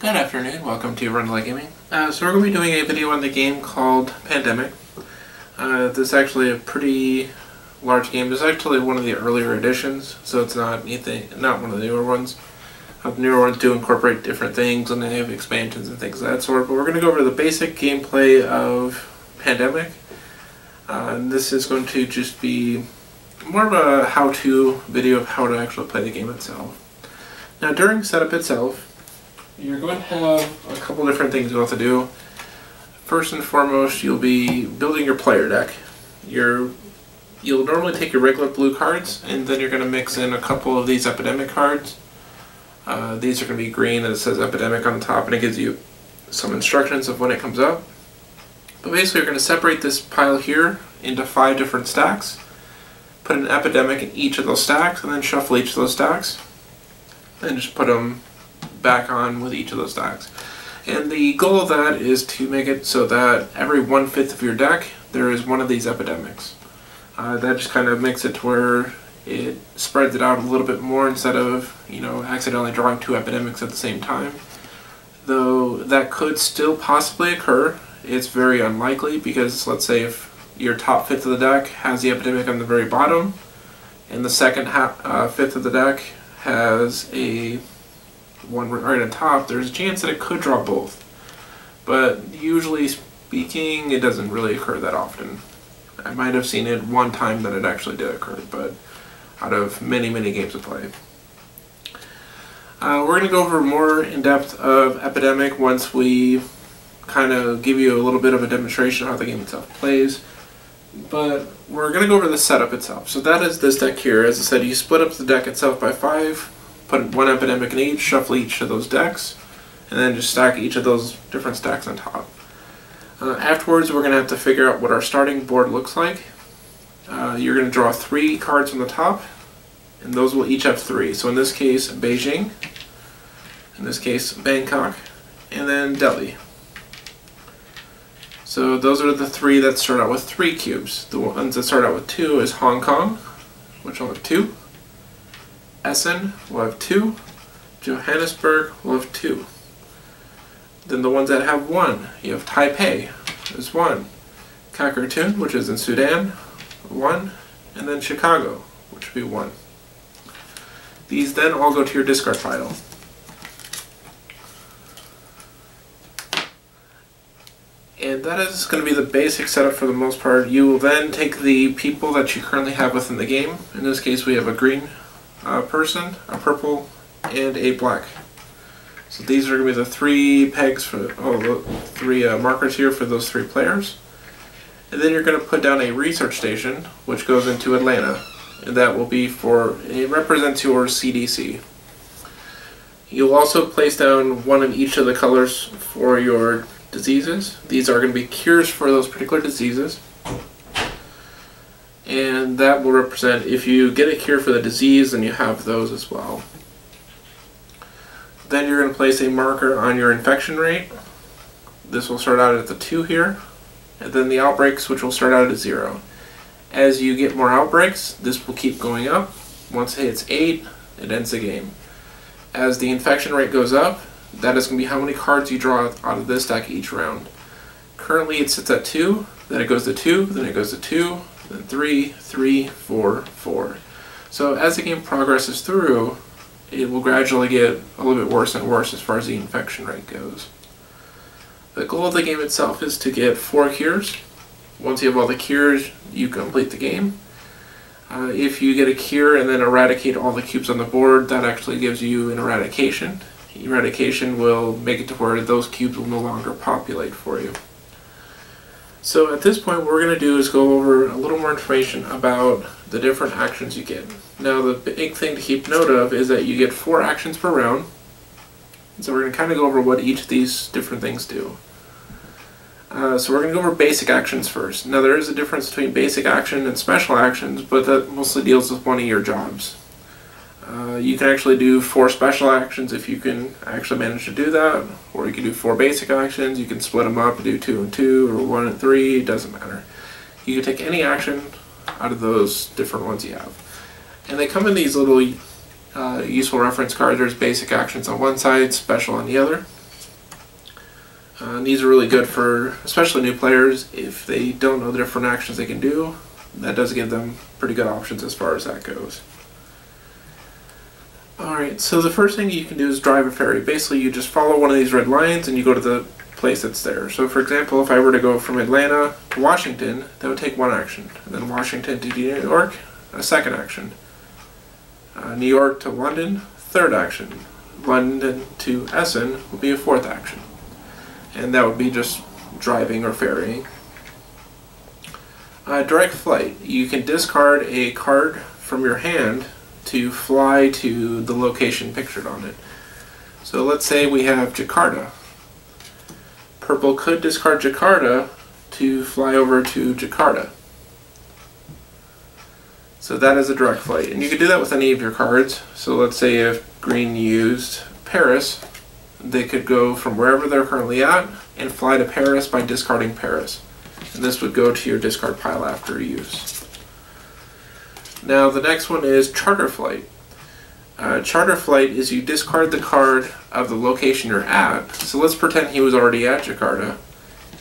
Good afternoon, welcome to Rundlii Gaming. So we're going to be doing a video on the game called Pandemic. This is actually a pretty large game. This is actually one of the earlier editions, so it's not one of the newer ones. The newer ones do incorporate different things and they have expansions and things of that sort, but we're going to go over the basic gameplay of Pandemic. And this is going to just be more of a how-to video of how to actually play the game itself. Now during setup itself, you're going to have a couple different things you'll have to do. First and foremost, you'll be building your player deck. You'll normally take your regular blue cards, and then you're going to mix in a couple of these epidemic cards. These are going to be green, and it says epidemic on the top, and it gives you some instructions of when it comes up. But basically, you're going to separate this pile here into 5 different stacks, put an epidemic in each of those stacks, and then shuffle each of those stacks, and just put them back on with each of those stacks. And the goal of that is to make it so that every 1/5 of your deck there is one of these epidemics. That just kind of makes it to where it spreads it out a little bit more instead of, accidentally drawing 2 epidemics at the same time. Though that could still possibly occur, it's very unlikely because let's say if your top 1/5 of the deck has the epidemic on the very bottom and the second 1/5 of the deck has a one right on top, there's a chance that it could draw both. But usually speaking, it doesn't really occur that often. I might have seen it one time that it actually did occur, but out of many games of play. We're going to go over more in depth of Epidemic once we kind of give you a little bit of a demonstration of how the game itself plays. But we're going to go over the setup itself. So that is this deck here. As I said, you split up the deck itself by 5. Put 1 epidemic in each, shuffle each of those decks, and then just stack each of those different stacks on top. Afterwards, we're going to have to figure out what our starting board looks like. You're going to draw 3 cards from the top, and those will each have 3. So in this case, Beijing, in this case, Bangkok, and then Delhi. So those are the 3 that start out with 3 cubes. The ones that start out with 2 is Hong Kong, which will have 2. Essen will have 2, Johannesburg will have 2. Then the ones that have 1, you have Taipei, is 1, Khartoum, which is in Sudan, 1, and then Chicago, which would be 1. These then all go to your discard pile. And that is going to be the basic setup for the most part. You will then take the people that you currently have within the game. In this case we have a green person, a purple, and a black. So these are going to be the 3 pegs for, the 3 markers here for those 3 players. And then you're going to put down a research station, which goes into Atlanta, and that will be it represents your CDC. You'll also place down 1 of each of the colors for your diseases. These are going to be cures for those particular diseases. And that will represent if you get a cure for the disease, then you have those as well. Then you're going to place a marker on your infection rate. This will start out at the 2 here, and then the outbreaks, which will start out at 0. As you get more outbreaks, this will keep going up. Once it hits 8, it ends the game. As the infection rate goes up, that is going to be how many cards you draw out of this deck each round. Currently it sits at 2, then it goes to 2, then it goes to 2, then 3, 3, 4, 4. So as the game progresses through, it will gradually get a little bit worse and worse as far as the infection rate goes. The goal of the game itself is to get 4 cures. Once you have all the cures, you complete the game. If you get a cure and then eradicate all the cubes on the board, that actually gives you an eradication. Eradication will make it to where those cubes will no longer populate for you. So at this point what we're going to do is go over a little more information about the different actions you get. Now the big thing to keep note of is that you get 4 actions per round. So we're going to kind of go over what each of these different things do. So we're going to go over basic actions first. Now there is a difference between basic action and special actions, but that mostly deals with one of your jobs. You can actually do 4 special actions if you can actually manage to do that, or you can do 4 basic actions. You can split them up and do 2 and 2 or 1 and 3, it doesn't matter. You can take any action out of those different ones you have. And they come in these little useful reference cards. There's basic actions on one side, special on the other. These are really good for especially new players. If they don't know the different actions they can do, that does give them pretty good options as far as that goes. Alright, so the first thing you can do is drive a ferry. Basically, you just follow one of these red lines and you go to the place that's there. So for example, if I were to go from Atlanta to Washington, that would take one action. And then Washington to New York, a second action. New York to London, third action. London to Essen would be a fourth action. And that would be just driving or ferrying. Direct flight. You can discard a card from your hand to fly to the location pictured on it. So let's say we have Jakarta. Purple could discard Jakarta to fly over to Jakarta. So that is a direct flight. And you could do that with any of your cards. So let's say if green used Paris, they could go from wherever they're currently at and fly to Paris by discarding Paris. And this would go to your discard pile after use. Now the next one is charter flight. Charter flight is you discard the card of the location you're at. So let's pretend he was already at Jakarta.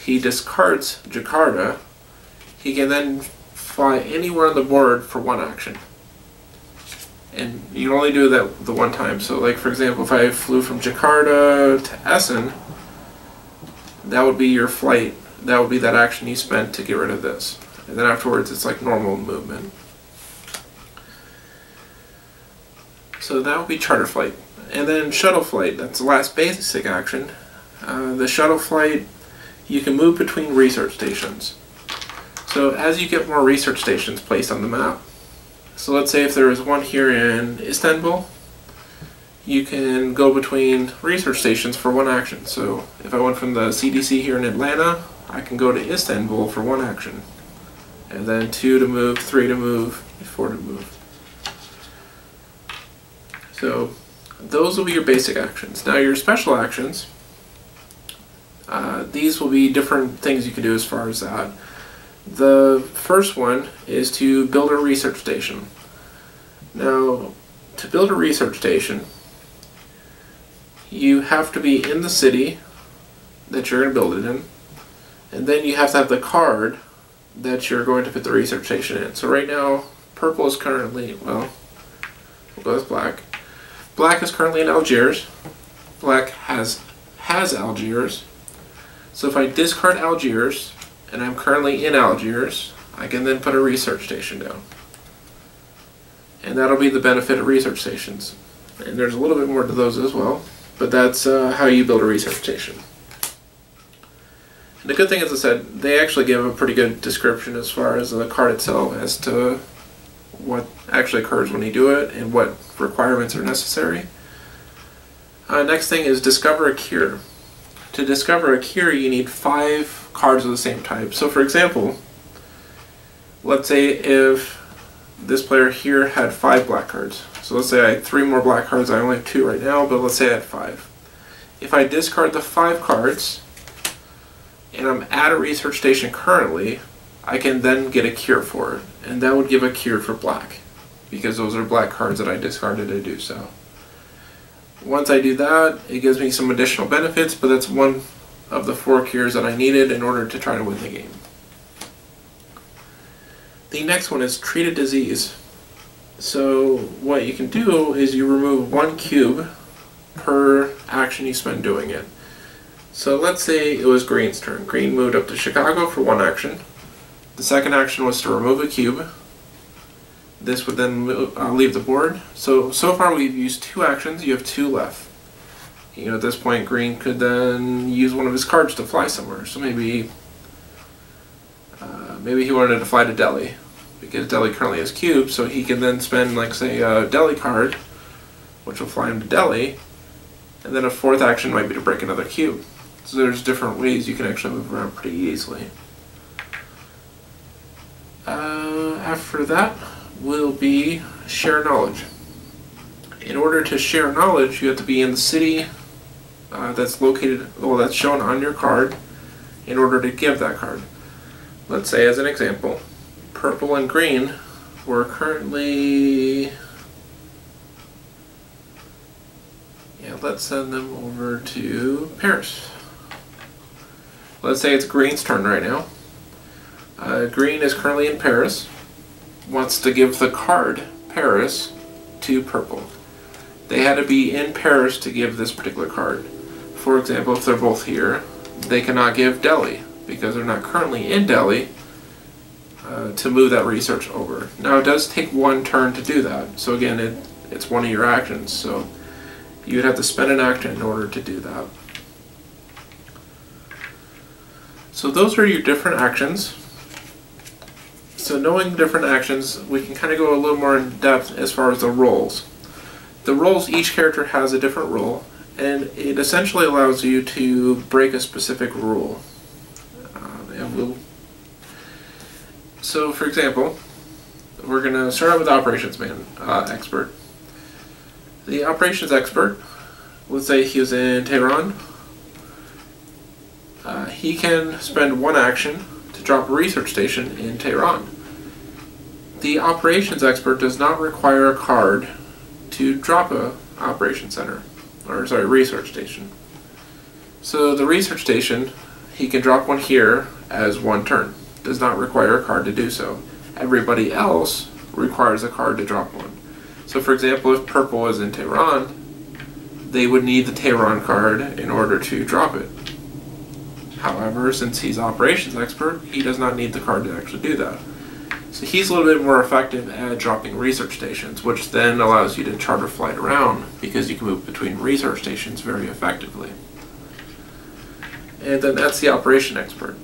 He discards Jakarta. He can then fly anywhere on the board for one action. And you can only do that the one time. So like for example, if I flew from Jakarta to Essen, that would be your flight. That would be that action you spent to get rid of this. And then afterwards it's like normal movement. So that would be charter flight. And then shuttle flight, that's the last basic action. The shuttle flight, you can move between research stations. So as you get more research stations placed on the map, so let's say if there is one here in Istanbul, you can go between research stations for one action. So if I went from the CDC here in Atlanta, I can go to Istanbul for one action. And then 2 to move, 3 to move, 4 to move. So those will be your basic actions. Now your special actions, these will be different things you can do as far as that. The first one is to build a research station. Now, to build a research station, you have to be in the city that you're going to build it in, and then you have to have the card that you're going to put the research station in. So right now, purple is currently, well, we'll go with black. Black is currently in Algiers. Black has Algiers. So if I discard Algiers, and I'm currently in Algiers, I can then put a research station down. And that'll be the benefit of research stations. And there's a little bit more to those as well, but that's how you build a research station. And the good thing, as I said, they actually give a pretty good description as far as the card itself as to what actually occurs when you do it and what requirements are necessary. Next thing is discover a cure. To discover a cure, you need 5 cards of the same type. So for example, let's say if this player here had 5 black cards. So let's say I had 3 more black cards. I only have 2 right now, but let's say I had 5. If I discard the 5 cards and I'm at a research station currently, I can then get a cure for it. And that would give a cure for black, because those are black cards that I discarded to do so. Once I do that, it gives me some additional benefits, but that's one of the 4 cures that I needed in order to try to win the game. The next one is treat a disease. So what you can do is you remove 1 cube per action you spend doing it. So let's say it was green's turn. Green moved up to Chicago for 1 action. The second action was to remove a cube. This would then leave the board. So far we've used 2 actions. You have 2 left. You know, at this point, green could then use one of his cards to fly somewhere. So maybe he wanted to fly to Delhi, because Delhi currently has cubes. So he can then spend, like, say, a Delhi card, which will fly him to Delhi, and then a 4th action might be to break another cube. So there's different ways you can actually move around pretty easily. After that will be share knowledge. In order to share knowledge, you have to be in the city that's located, well, that's shown on your card in order to give that card. Let's say, as an example, purple and green were currently, yeah, let's send them over to Paris. Let's say it's Green's turn right now. Green is currently in Paris, wants to give the card Paris to Purple. They had to be in Paris to give this particular card. For example, if they're both here, they cannot give Delhi because they're not currently in Delhi to move that research over. Now it does take one turn to do that, so again it's one of your actions, so you would have to spend an action in order to do that. So those are your different actions. So knowing different actions, we can kind of go a little more in depth as far as the roles. The roles, each character has a different role, and it essentially allows you to break a specific rule. So for example, we're going to start out with the Operations Expert. The Operations Expert, let's say he was in Tehran, he can spend one action to drop a research station in Tehran. The Operations Expert does not require a card to drop a operations center, or sorry, research station. So the research station, he can drop one here as one turn. Does not require a card to do so. Everybody else requires a card to drop one. So for example, if Purple is in Tehran, they would need the Tehran card in order to drop it. However, since he's Operations Expert, he does not need the card to actually do that. So he's a little bit more effective at dropping research stations, which then allows you to charter flight around because you can move between research stations very effectively. And then that's the Operation Expert.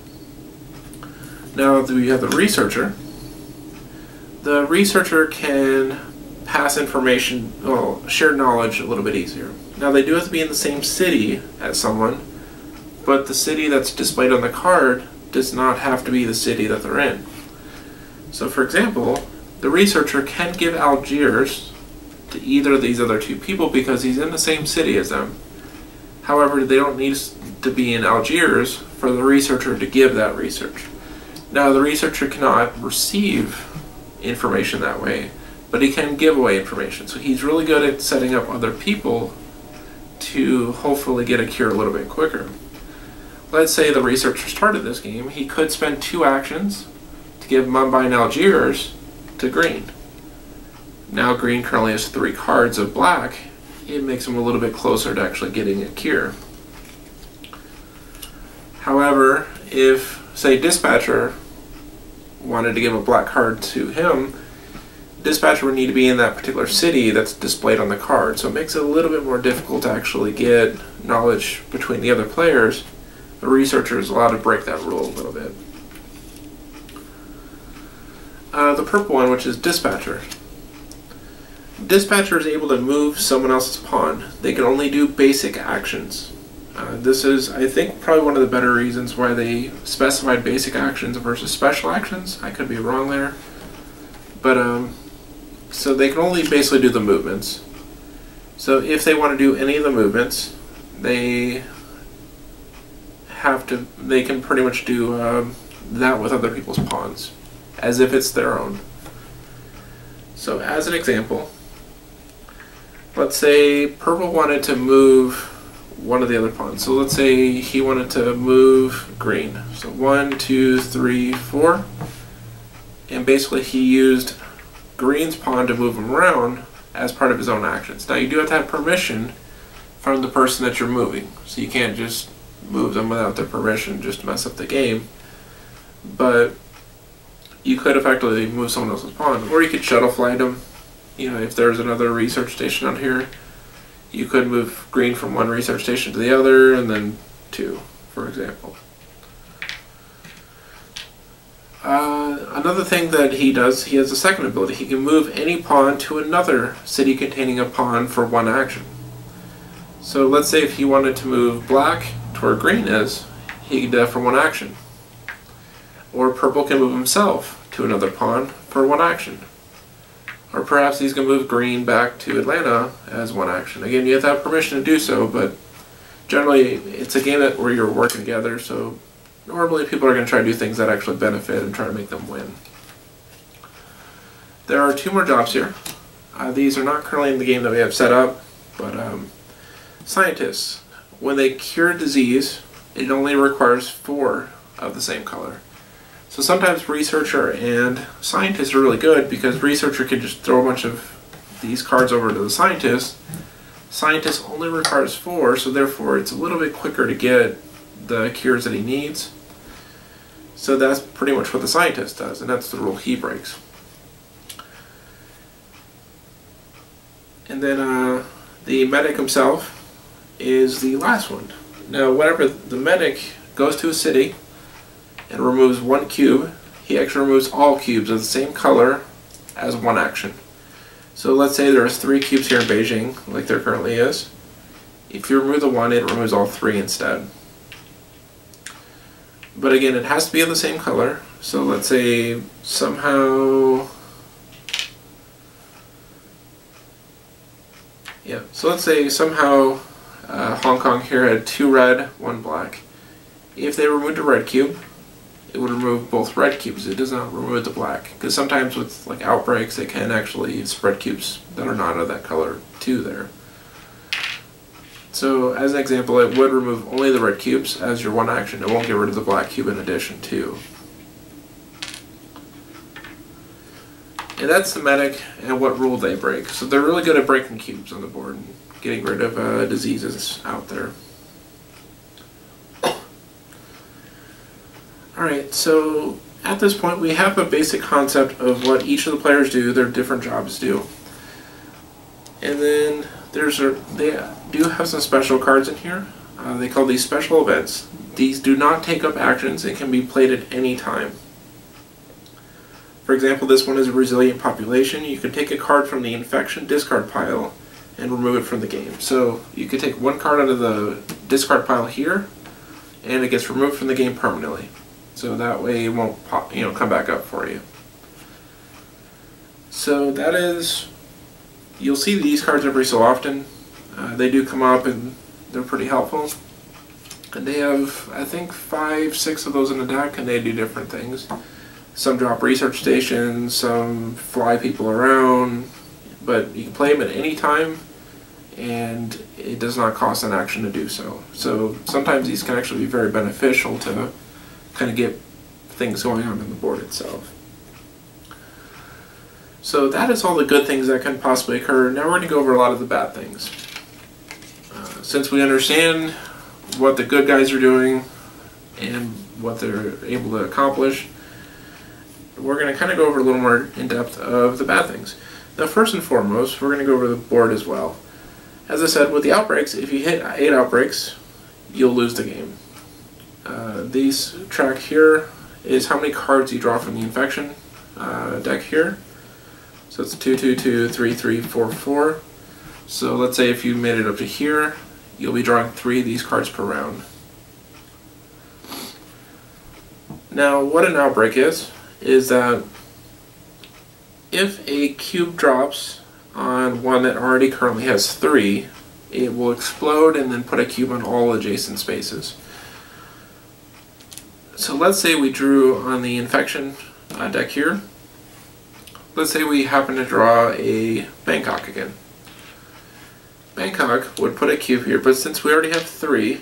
Now we have the Researcher. The Researcher can pass information, well, share knowledge a little bit easier. Now they do have to be in the same city as someone, but the city that's displayed on the card does not have to be the city that they're in. So for example, the Researcher can give Algiers to either of these other two people because he's in the same city as them. However, they don't need to be in Algiers for the Researcher to give that research. Now the Researcher cannot receive information that way, but he can give away information. So he's really good at setting up other people to hopefully get a cure a little bit quicker. Let's say the Researcher started this game, he could spend 2 actions to give Mumbai and Algiers to Green. Now Green currently has 3 cards of black. It makes him a little bit closer to actually getting a cure. However, if, say, Dispatcher wanted to give a black card to him, Dispatcher would need to be in that particular city that's displayed on the card, so it makes it a little bit more difficult to actually get knowledge between the other players. The Researcher is allowed to break that rule a little bit. The purple one, which is Dispatcher. Dispatcher is able to move someone else's pawn. They can only do basic actions. This is, I think, probably one of the better reasons why they specified basic actions versus special actions. I could be wrong there. But, so they can only basically do the movements. So if they want to do any of the movements, they can pretty much do that with other people's pawns, as if it's their own. So as an example, let's say Purple wanted to move one of the other pawns. So let's say he wanted to move Green. So 1, 2, 3, 4. And basically he used Green's pawn to move him around as part of his own actions. Now you do have to have permission from the person that you're moving. So you can't just move them without their permission, just mess up the game. But you could effectively move someone else's pawn, or you could shuttle flight them. You know, if there's another research station out here, you could move Green from one research station to the other, and then 2, for example. Another thing that he does, he has a second ability. He can move any pawn to another city containing a pawn for 1 action. So let's say if he wanted to move black to where Green is, he could do that for 1 action. Or Purple can move himself to another pawn for 1 action. Or perhaps he's going to move Green back to Atlanta as 1 action. Again, you have to have permission to do so, but generally it's a game where you're working together, so normally people are going to try to do things that actually benefit and try to make them win. There are 2 more jobs here. These are not currently in the game that we have set up, but scientists, when they cure a disease it only requires 4 of the same color. So sometimes researcher and scientist are really good because researcher can just throw a bunch of these cards over to the scientist. Scientist only requires 4, so therefore it's a little bit quicker to get the cures that he needs. So that's pretty much what the scientist does, and that's the rule he breaks. And then the medic himself is the last one. Now whenever the medic goes to a city and removes 1 cube, he actually removes all cubes of the same color as 1 action. So let's say there's 3 cubes here in Beijing, like there currently is. If you remove the 1, it removes all 3 instead. But again, it has to be of the same color. So let's say somehow... yeah, so let's say somehow Hong Kong here had 2 red, 1 black. If they removed a red cube, it would remove both red cubes. It does not remove the black, because sometimes with like outbreaks they can actually spread cubes that are not of that color too there. So as an example, it would remove only the red cubes as your 1 action. It won't get rid of the black cube in addition too. And that's the medic and what rule they break. So they're really good at breaking cubes on the board and getting rid of diseases out there. Alright, so at this point we have a basic concept of what each of the players do, their different jobs do. And then they do have some special cards in here. They call these special events. These do not take up actions and can be played at any time. For example, this one is a resilient population. You can take a card from the infection discard pile and remove it from the game. So you could take 1 card out of the discard pile here, and it gets removed from the game permanently. So that way it won't pop, come back up for you. So that is, you'll see these cards every so often. They do come up and they're pretty helpful. And they have, I think, 5, 6 of those in the deck, and they do different things. Some drop research stations, some fly people around, but you can play them at any time, and it does not cost an action to do so. So sometimes these can actually be very beneficial to kind of get things going on the board itself. So that is all the good things that can possibly occur. Now we're going to go over a lot of the bad things. Since we understand what the good guys are doing and what they're able to accomplish, we're going to kind of go over a little more in depth of the bad things. Now first and foremost, we're going to go over the board as well. As I said, with the outbreaks, if you hit 8 outbreaks, you'll lose the game. These track here is how many cards you draw from the infection deck here. So it's 2, 2, 2, 3, 3, 4, 4. So let's say if you made it up to here, you'll be drawing 3 of these cards per round. Now what an outbreak is that if a cube drops on one that already currently has 3, it will explode and then put a cube on all adjacent spaces. So let's say we drew on the infection deck here. Let's say we happen to draw a Bangkok again. Bangkok would put a cube here, but since we already have 3,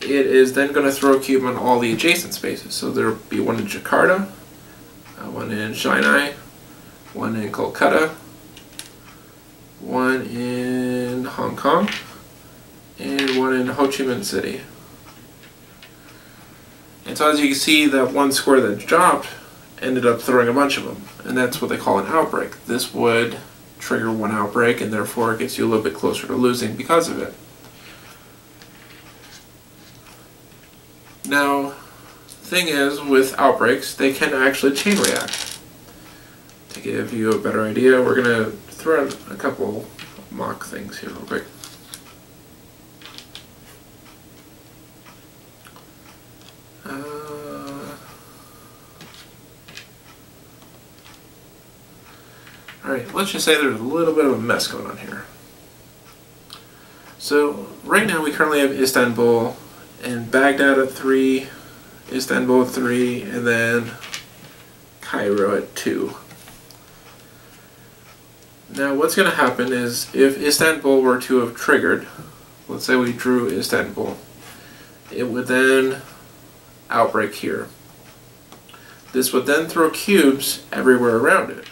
it is then going to throw a cube on all the adjacent spaces. So there will be 1 in Jakarta, 1 in Shanghai, 1 in Kolkata, 1 in Hong Kong, and 1 in Ho Chi Minh City. And so as you can see, that 1 square that dropped ended up throwing a bunch of them, and that's what they call an outbreak. This would trigger 1 outbreak, and therefore it gets you a little bit closer to losing because of it. Now, the thing is, with outbreaks, they can actually chain react. To give you a better idea, we're going to throw out a couple mock things here real quick. Alright, let's just say there's a little bit of a mess going on here. So, right now we currently have Istanbul and Baghdad at 3, Istanbul at 3, and then Cairo at 2. Now what's going to happen is if Istanbul were to have triggered, let's say we drew Istanbul, it would then outbreak here. This would then throw cubes everywhere around it.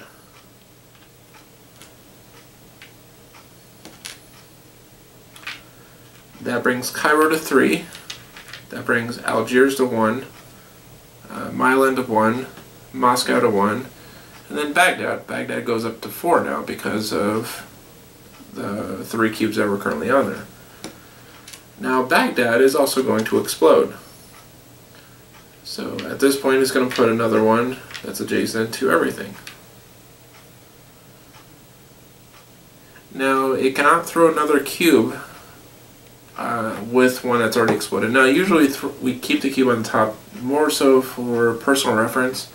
That brings Cairo to 3. That brings Algiers to 1. Milan to 1. Moscow to 1. And then Baghdad. Baghdad goes up to 4 now because of the 3 cubes that were currently on there. Now Baghdad is also going to explode. So at this point it's going to put another one that's adjacent to everything. Now it cannot throw another cube with one that's already exploded. Now usually we keep the cube on the top more so for personal reference.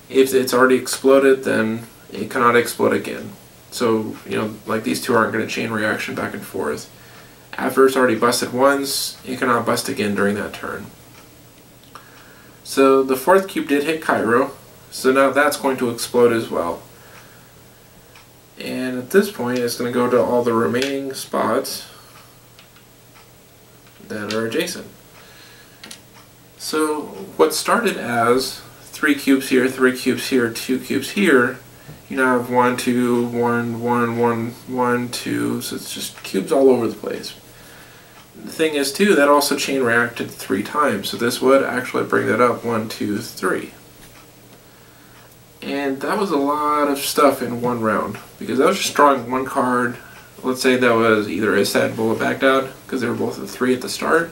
If it's already exploded, then it cannot explode again. So, you know, like these two aren't going to chain reaction back and forth. After it's already busted once, it cannot bust again during that turn. So the 4th cube did hit Cairo, so now that's going to explode as well. And at this point, it's going to go to all the remaining spots that are adjacent. So what started as 3 cubes here, 3 cubes here, 2 cubes here, you now have 1, 2, 1, 1, 1, 1, 2, so it's just cubes all over the place. The thing is too, that also chain reacted 3 times, so this would actually bring that up 1, 2, 3. And that was a lot of stuff in one round, because that was just drawing one card. Let's say that was either Istanbul or Baghdad, because they were both at 3 at the start.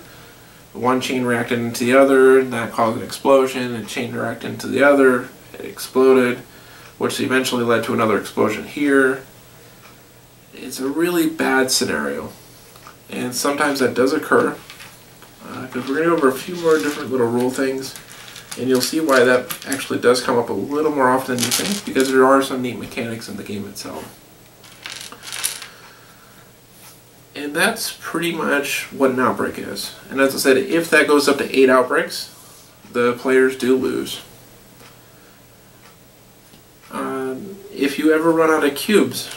One chain reacted into the other, and that caused an explosion, and chain reacted into the other, it exploded, which eventually led to another explosion here. It's a really bad scenario. And sometimes that does occur, because we're going to go over a few more different little rule things, and you'll see why that actually does come up a little more often than you think, because there are some neat mechanics in the game itself. And that's pretty much what an outbreak is. And as I said, if that goes up to 8 outbreaks, the players do lose. If you ever run out of cubes,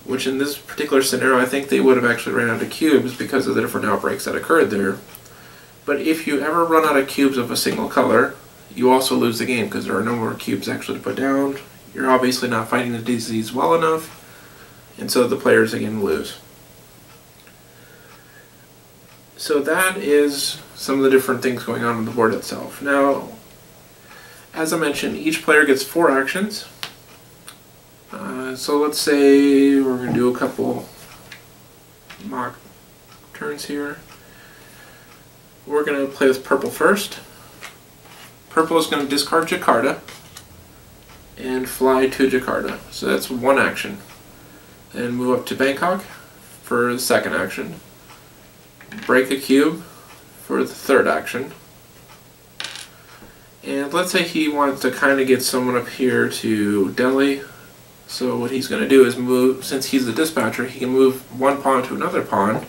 which in this particular scenario I think they would have actually ran out of cubes because of the different outbreaks that occurred there. But if you ever run out of cubes of a single color, you also lose the game because there are no more cubes actually to put down. You're obviously not fighting the disease well enough, and so the players again lose. So that is some of the different things going on the board itself. Now, as I mentioned, each player gets 4 actions. So let's say we're going to do a couple mock turns here. We're going to play with purple first. Purple is going to discard Jakarta and fly to Jakarta. So that's 1 action. Then move up to Bangkok for the 2nd action. Break a cube for the 3rd action. And let's say he wants to kind of get someone up here to Delhi. So what he's going to do is move, since he's the dispatcher, he can move 1 pawn to another pawn.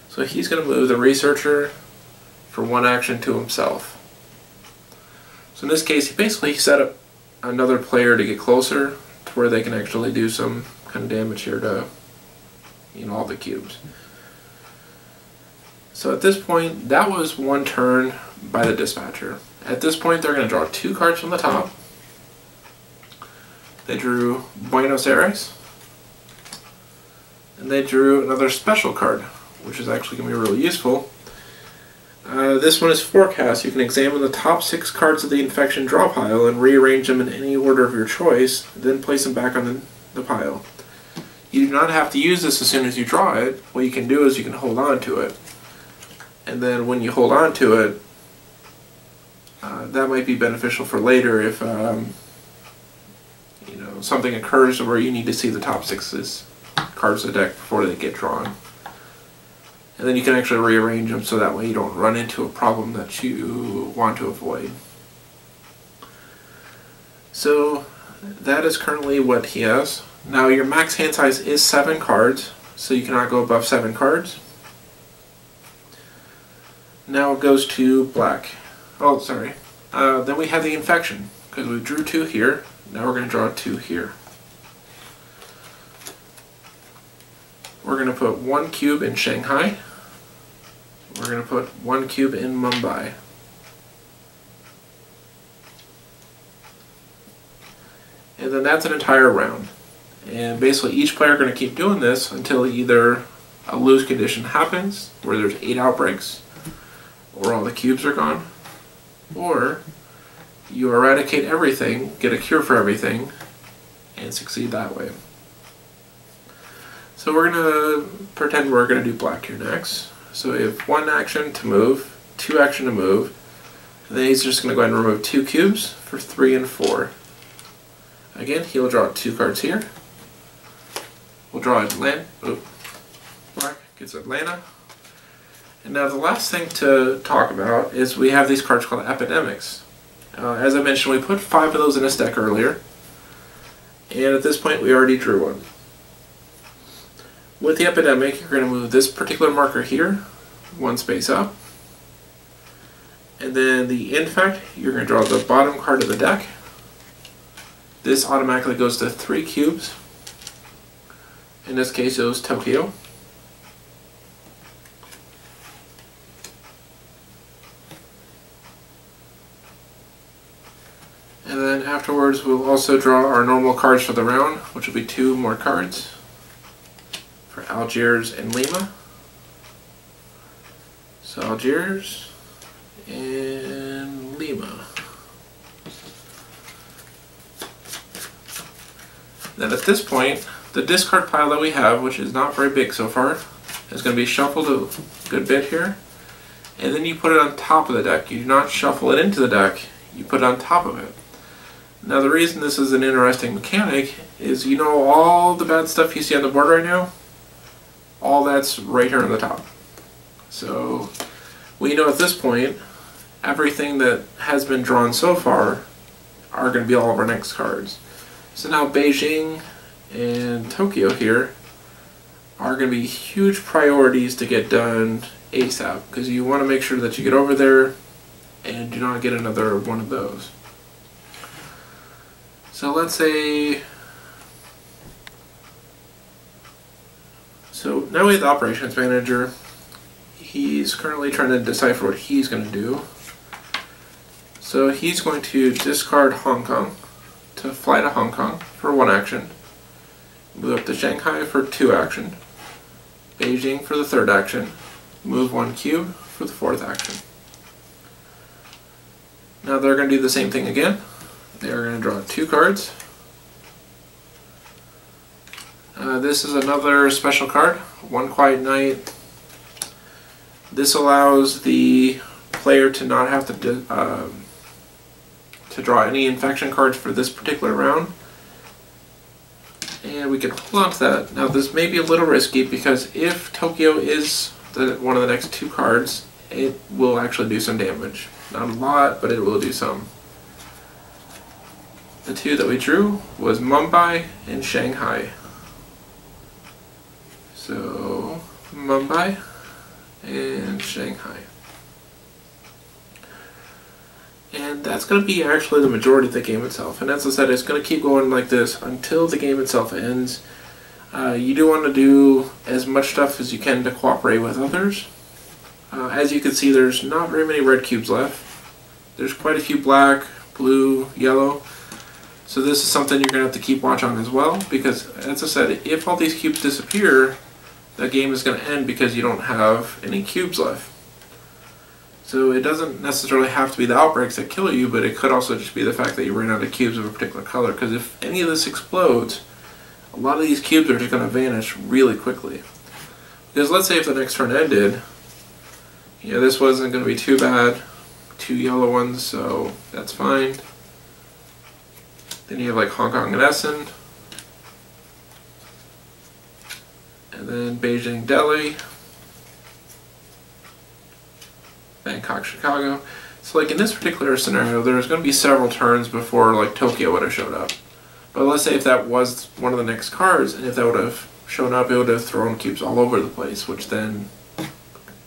So he's going to move the researcher for 1 action to himself. So in this case, he basically set up another player to get closer to where they can actually do some kind of damage here to, you know, all the cubes. So at this point, that was 1 turn by the dispatcher. At this point, they're going to draw 2 cards from the top. They drew Buenos Aires, and they drew another special card, which is actually going to be really useful. This one is Forecast. You can examine the top 6 cards of the infection draw pile and rearrange them in any order of your choice, then place them back on the pile. You do not have to use this as soon as you draw it. What you can do is you can hold on to it. And then when you hold on to it, that might be beneficial for later if you know, something occurs where you need to see the top 6 cards of the deck before they get drawn. And then you can actually rearrange them so that way you don't run into a problem that you want to avoid. So that is currently what he has. Now your max hand size is 7 cards, so you cannot go above 7 cards. Now it goes to black. Oh, sorry. Then we have the infection, because we drew 2 here. Now we're going to draw 2 here. We're going to put 1 cube in Shanghai. We're we're going to put 1 cube in Mumbai. And then that's an entire round. And basically each player is going to keep doing this until either a lose condition happens, where there's 8 outbreaks, or all the cubes are gone, or you eradicate everything, get a cure for everything, and succeed that way. So we're going to pretend we're going to do black here next. So we have 1 action to move, 2 action to move, and then he's just going to go ahead and remove 2 cubes for 3 and 4. Again, he'll draw 2 cards here. We'll draw Atlanta. Oh, black gets Atlanta. And now the last thing to talk about is we have these cards called epidemics. As I mentioned, we put 5 of those in this deck earlier. And at this point, we already drew one. With the epidemic, you're going to move this particular marker here, 1 space up. And then the infect, you're going to draw the bottom card of the deck. This automatically goes to 3 cubes. In this case, it was Tokyo. And then afterwards, we'll also draw our normal cards for the round, which will be 2 more cards for Algiers and Lima. So Algiers and Lima. Then at this point, the discard pile that we have, which is not very big so far, is going to be shuffled a good bit here. And then you put it on top of the deck. You do not shuffle it into the deck, you put it on top of it. Now the reason this is an interesting mechanic is, you know, all the bad stuff you see on the board right now, all that's right here on the top. So we know at this point, everything that has been drawn so far are going to be all of our next cards. So now Beijing and Tokyo here are going to be huge priorities to get done ASAP, because you want to make sure that you get over there and do not get another one of those. So let's say, so now we have the operations manager. He's currently trying to decipher what he's going to do. So he's going to discard Hong Kong to fly to Hong Kong for 1 action, move up to Shanghai for 2 action, Beijing for the 3rd action, move 1 cube for the 4th action. Now they're going to do the same thing again. They're going to draw 2 cards. This is another special card, One Quiet Night. This allows the player to not have to draw any infection cards for this particular round. And we can hold on to that. Now this may be a little risky, because if Tokyo is one of the next 2 cards, it will actually do some damage. Not a lot, but it will do some. The 2 that we drew was Mumbai and Shanghai. So Mumbai and Shanghai. And that's going to be actually the majority of the game itself. And as I said, it's going to keep going like this until the game itself ends. You do want to do as much stuff as you can to cooperate with others. As you can see, there's not very many red cubes left. There's quite a few black, blue, yellow. So this is something you're going to have to keep watch on as well, because as I said, if all these cubes disappear, the game is going to end because you don't have any cubes left. So it doesn't necessarily have to be the outbreaks that kill you, but it could also just be the fact that you ran out of cubes of a particular color, because if any of this explodes, a lot of these cubes are just going to vanish really quickly. Because let's say if the next turn ended, you know, this wasn't going to be too bad. 2 yellow ones, so that's fine. Then you have like Hong Kong and Essen. And then Beijing, Delhi. Bangkok, Chicago. So like in this particular scenario, there's going to be several turns before like Tokyo would have showed up. But let's say if that was one of the next cards, and if that would have shown up, it would have thrown cubes all over the place, which then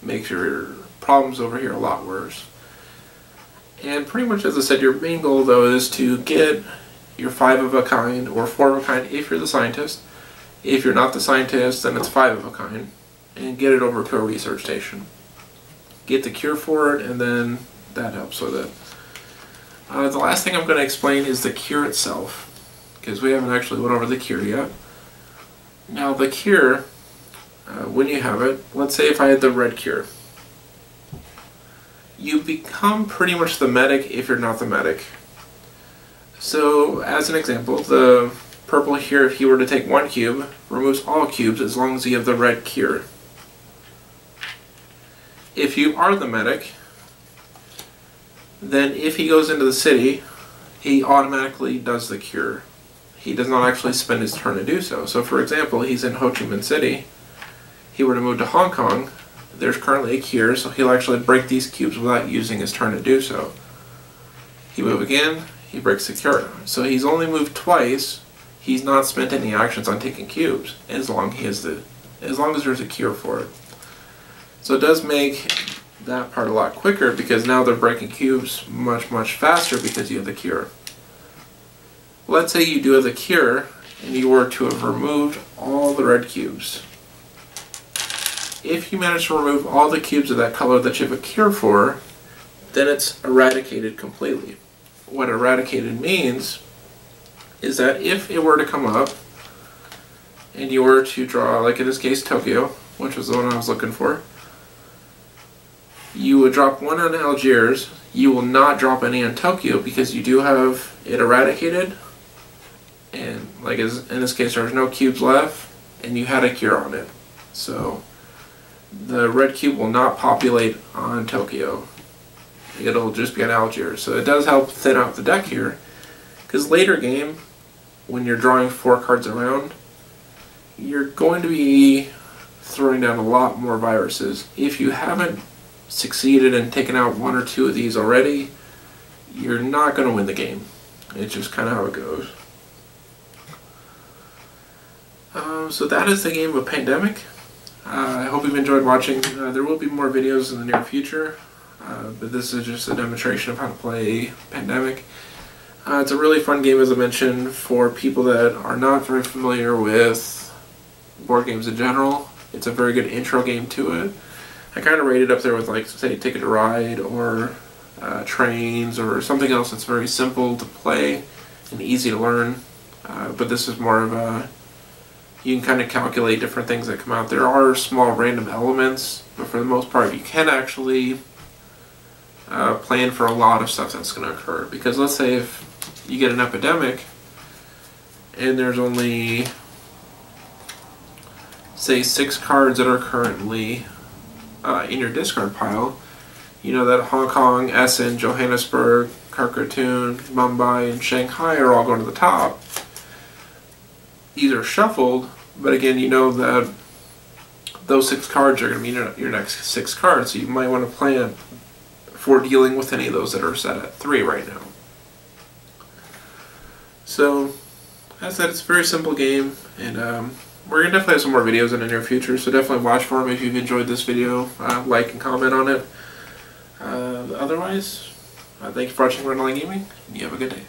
makes your problems over here a lot worse. And pretty much, as I said, your main goal though is to get your 5 of a kind or 4 of a kind if you're the scientist. If you're not the scientist, then it's 5 of a kind, and get it over to a research station. get the cure for it, and then that helps with it. The last thing I'm going to explain is the cure itself, because we haven't actually went over the cure yet. Now the cure, when you have it, let's say if I had the red cure, you become pretty much the medic if you're not the medic. So as an example, the purple here, if he were to take one cube, removes all cubes as long as you have the red cure. If you are the medic, then if he goes into the city, he automatically does the cure. He does not actually spend his turn to do so. So for example, he's in Ho Chi Minh City, he were to move to Hong Kong, there's currently a cure, so he'll actually break these cubes without using his turn to do so. He move again, he breaks the cure. So he's only moved twice, he's not spent any actions on taking cubes, as long as there's a cure for it. So it does make that part a lot quicker, because now they're breaking cubes much faster because you have the cure. Let's say you do have the cure and you were to have removed all the red cubes. If you manage to remove all the cubes of that color that you have a cure for, then it's eradicated completely. What eradicated means is that if it were to come up and you were to draw, like in this case Tokyo, which was the one I was looking for, you would drop one on Algiers, you will not drop any on Tokyo because you do have it eradicated, and like in this case there's no cubes left, and you had a cure on it. So the red cube will not populate on Tokyo, it'll just be on Algiers. So it does help thin out the deck here, because later game, when you're drawing 4 cards around, you're going to be throwing down a lot more viruses. If you haven't succeeded in taking out 1 or 2 of these already, you're not going to win the game. It's just kind of how it goes. So that is the game of Pandemic. I hope you've enjoyed watching. There will be more videos in the near future, but this is just a demonstration of how to play Pandemic. It's a really fun game, as I mentioned, for people that are not very familiar with board games in general. It's a very good intro game to it. I kind of rate it up there with, like, say, Ticket to Ride or Trains or something else that's very simple to play and easy to learn. But this is more of a, you can kind of calculate different things that come out. There are small random elements, but for the most part you can actually plan for a lot of stuff that's going to occur. Because let's say if you get an epidemic and there's only, say, 6 cards that are currently in your discard pile, you know that Hong Kong, Essen, Johannesburg, Carcassonne, Mumbai, and Shanghai are all going to the top. These are shuffled, but again, you know that those 6 cards are going to be your next 6 cards, so you might want to plan for dealing with any of those that are set at 3 right now. So, as I said, it's a very simple game, and we're going to definitely have some more videos in the near future, so definitely watch for them if you've enjoyed this video. Like and comment on it. Otherwise, thank you for watching Rundlii Gaming, and you have a good day.